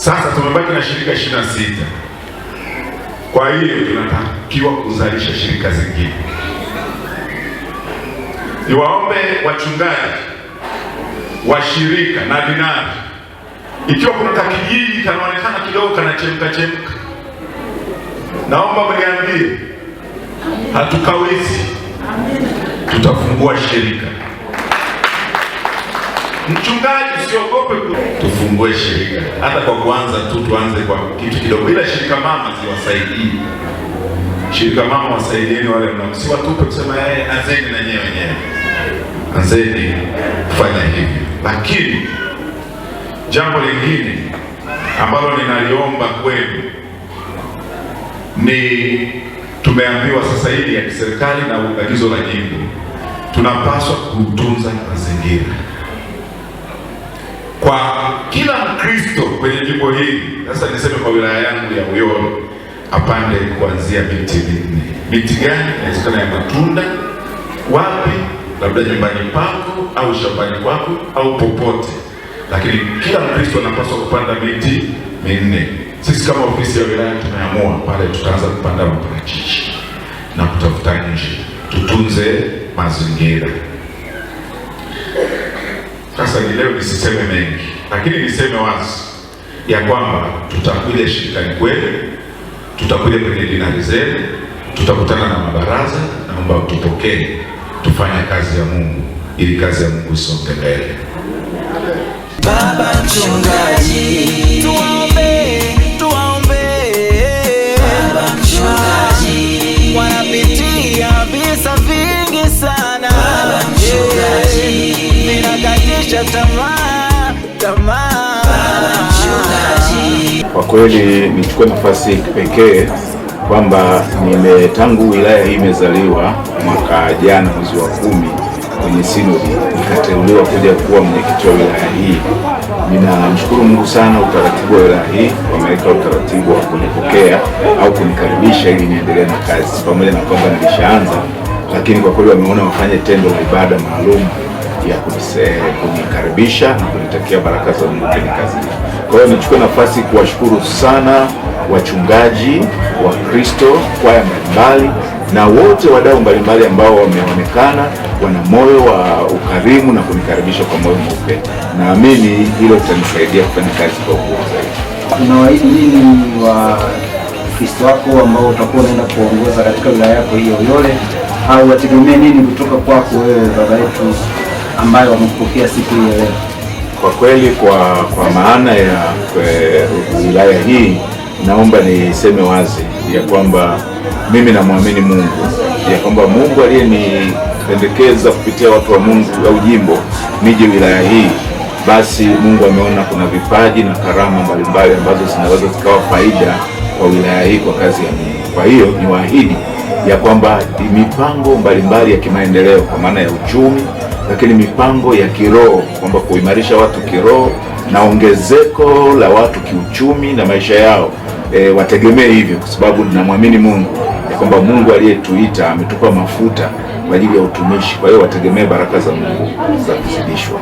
Sasa tumebaki na shirika 26. Kwa hiyo tunatakiwa kuzalisha shirika zingine. Niwaombe wachungaji, washirika na dinari, ikiwa kuna kakijiji kanaonekana kidogo kanachemka, naomba mniambie, hatukawezi, tutafungua shirika. Mchungaji, usiogope, tufungue shirika. Hata kwa kuanza tu, tuanze kwa kitu kidogo, ila shirika mama ziwasaidie. Shirika mama wasaidieni wale msiwatupe kusema anzeni na nyewe wenyewe, anzeni kufanya hivi. Lakini jambo lingine ambalo ninaliomba kwenu ni, tumeambiwa sasa hivi ya kiserikali na agizo la jimbo, tunapaswa kutunza mazingira. Kwa kila Mkristo kwenye jimbo hili, sasa niseme kwa wilaya yangu ya Uyole, apande kuanzia miti minne. Miti gani? Inawezekana ya matunda. Wapi? Labda nyumbani pako au shambani kwako au popote, lakini kila Mkristo anapaswa kupanda miti minne. Sisi kama ofisi ya wilaya tumeamua pale tutaanza kupanda maparachichi na kutafuta nje, tutunze mazingira. Sasa ni leo nisiseme mengi, lakini niseme wazi ya kwamba tutakuja shirikani kwenu, tutakuja kwenye dinari zenu, tutakutana na mabaraza. Naomba tupokee, tufanye kazi ya Mungu ili kazi ya Mungu isonge mbele. Baba mchungaji, tuwaombe Baba mchungaji, wanapitia visa vingi sana. Baba mchungaji, ninakatisha tamaa. Baba mchungaji, kwa kweli nichukue nafasi kipekee kwamba tangu wilaya hii imezaliwa mwaka jana mwezi wa 10 kwenye sinodi, nikateuliwa kuja kuwa mwenyekiti wa wilaya hii. Ninamshukuru Mungu sana, utaratibu wa wilaya hii wameweka utaratibu wa kunipokea au kunikaribisha ili niendelee na kazi, pamoja na kwamba nilishaanza, lakini kwa kweli wameona wafanye tendo la ibada maalum ya kunikaribisha na kunitakia baraka za Mungu kwenye kazi hii. Kwa hiyo nichukue nafasi kuwashukuru sana wachungaji, Wakristo, kwaya mbalimbali na wote wadau mbalimbali ambao wameonekana wana moyo wa ukarimu na kunikaribisha kwa moyo mweupe. Naamini hilo litanisaidia kufanya kazi kwa ubora zaidi. Unawaahidi nini wa Kristo wako ambao utakuwa unaenda kuongoza katika wilaya yako hiyo Uyole, au wategemea nini kutoka kwako wewe baba yetu ambayo wamekupokea siku hii leo? Kwa kweli kwa maana ya wilaya hii, naomba niseme wazi ya kwamba mimi namwamini Mungu, ya kwamba Mungu aliyenipendekeza kupitia watu wa Mungu au jimbo nije wilaya hii, basi Mungu ameona kuna vipaji na karama mbalimbali ambazo zinaweza zikawa faida kwa wilaya hii kwa kazi ya Mungu. Kwa hiyo niwaahidi ya kwamba mipango mbalimbali ya kimaendeleo kwa maana ya uchumi, lakini mipango ya kiroho, kwamba kuimarisha watu kiroho na ongezeko la watu kiuchumi na maisha yao, wategemee hivyo, kwa sababu ninamwamini Mungu ya kwamba Mungu aliyetuita ametupa mafuta kwa ajili ya utumishi. Kwa hiyo wategemee baraka za Mungu za kuzidishwa.